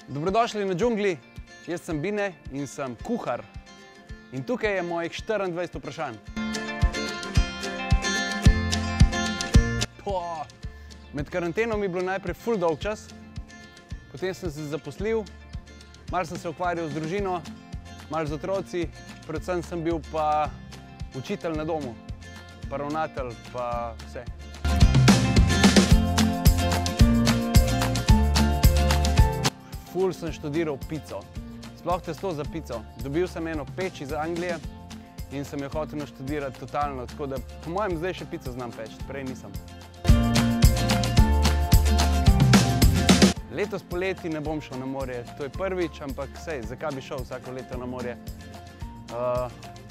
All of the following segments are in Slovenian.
Dobrodošli na Džungli, jaz sem Bine in sem kuhar. In tukaj je mojih 24 vprašanj. Med karantenom je bilo najprej ful dolg čas, potem sem se zaposlil, malo sem se ukvarjal z družino, malo z otroci, predvsem sem bil pa učitelj na domu, pa ravnatelj, pa vse. Ful sem študiral pico, sploh testo za pico. Dobil sem eno peč iz Anglije in sem jo hotel naštudirati totalno, tako da po mojem zdaj še pico znam peči, prej nisem. Letos poleti ne bom šel na morje, to je prvič, ampak sej, zakaj bi šel vsako leto na morje?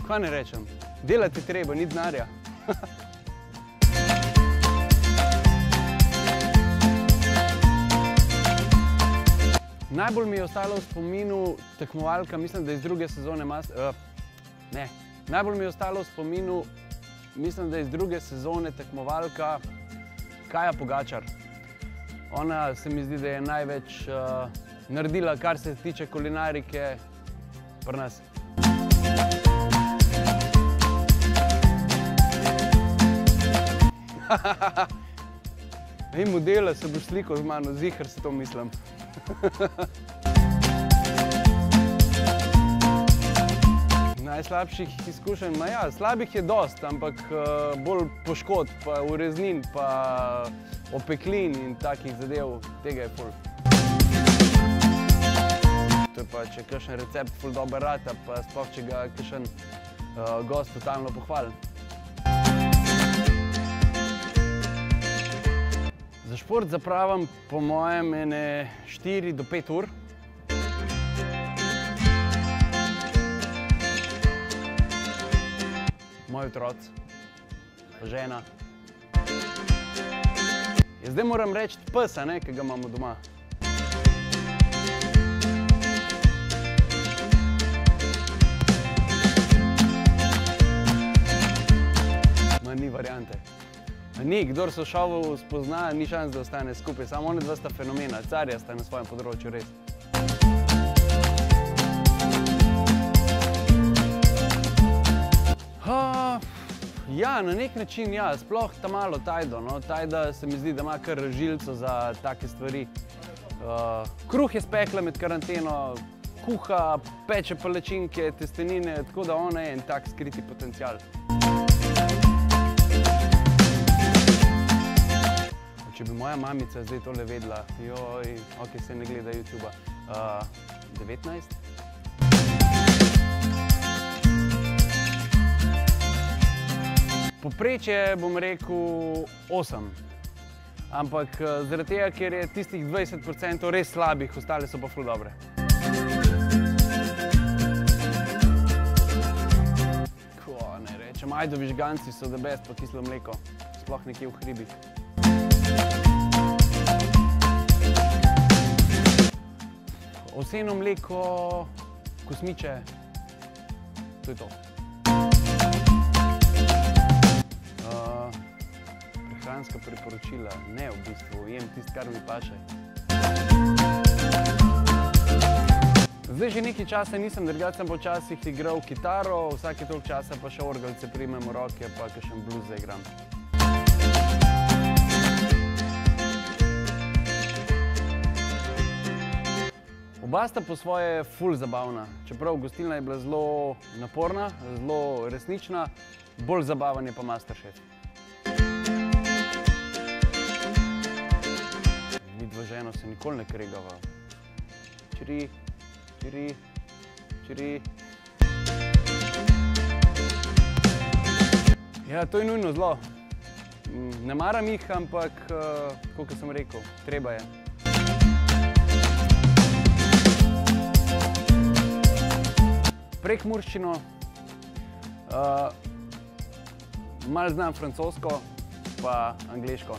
Kaj ne rečem, delati treba, ni denarja. Najbolj mi je ostalo v spominu tekmovalka, mislim, da iz druge sezone najbolj mi je ostalo v spominu, mislim, da iz druge sezone tekmovalka Kaja Pogačar. Ona se mi zdi, da je največ naredila, kar se tiče kulinarike pri nas. In modela se boš slikal z mano, ziher se to mislim. Najslabših izkušenj, ja, slabih je dost, ampak bolj poškodb, pa ureznin, pa opeklin in takih zadev, tega je ful. To je pa, če kakšen recept ful dober rata, pa sploh, če ga kakšen gost totalno pohvali. Za šport zapravim po mojem ene 4 do 5 ur. Moj otroci, žena. Zdaj moram reči pes, ki ga imamo doma. Ma ni variante. Ni, kdor so šovov spozna, ni šans, da ostane skupaj. Samo oni dva sta fenomena, carja sta na svojem področju, res. Ja, na nek način ja, sploh ta malo Tajdo. Tajda se mi zdi, da ima kar žilico za take stvari. Kruh je spekla med karanteno, kuha, peče palačinke, testenine, tako da ona je en tak skriti potencial. Če bi moja mamica zdaj tole vedela, joj, ok, se ne gleda YouTubea, 19? Poprečje bom rekel 8, ampak zaradi tega, ker je tistih 20% res slabih, ostale so pa ful dobre. Ko ne rečem, ajdovi žganci so the best, pa kislo mleko, sploh nekje v hribih. Ovseno mleko, kosmiče, to je to. Prehranska priporočila, ne v bistvu, jem tisto, kar mi paše. Zdaj že nekaj časa nisem, drugače sem počasih igral kitaro, vsake toliko časa pa še orgelce primem v roke, pa kakšen blues zaigram. Oba sta po svoje ful zabavna, čeprav gostilna je bila zelo naporna, zelo resnična, bolj zabaven je pa Masterchef. Midva ženo se nikoli ne kregava. Čiri, čiri, čiri. Ja, to je nujno zlo. Ne maram jih, ampak, kot sem rekel, treba je. Prekmurščino, malo znam francosko, pa angleško,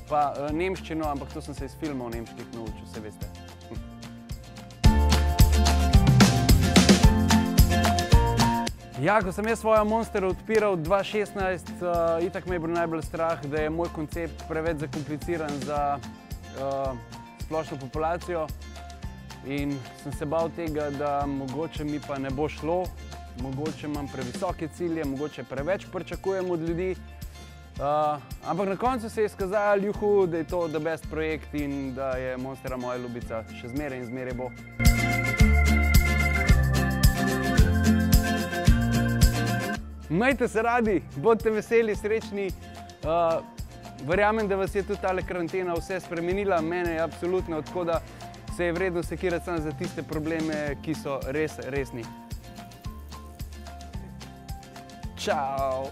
pa nemščino, ampak to sem se iz filmov nemških naučil, vse veste. Ja, ko sem jaz svojo Monster odpiral 2016, itak me je bilo najbolj strah, da je moj koncept preveč zakompliciran za splošno populacijo. In sem se bal tega, da mogoče mi pa ne bo šlo, mogoče imam previsoke cilje, mogoče preveč pričakujem od ljudi. Ampak na koncu se je izkazalo, juhu, da je to the best projekt in da je Monstera moja ljubica. Še zmeraj in zmeraj bo. Imejte se radi, bodite veseli, srečni. Verjamem, da vas je tudi tale karantena vse spremenila, mene je absolutno, tako da se je vredno sekirati samo za tiste probleme, ki so res resni. Čau!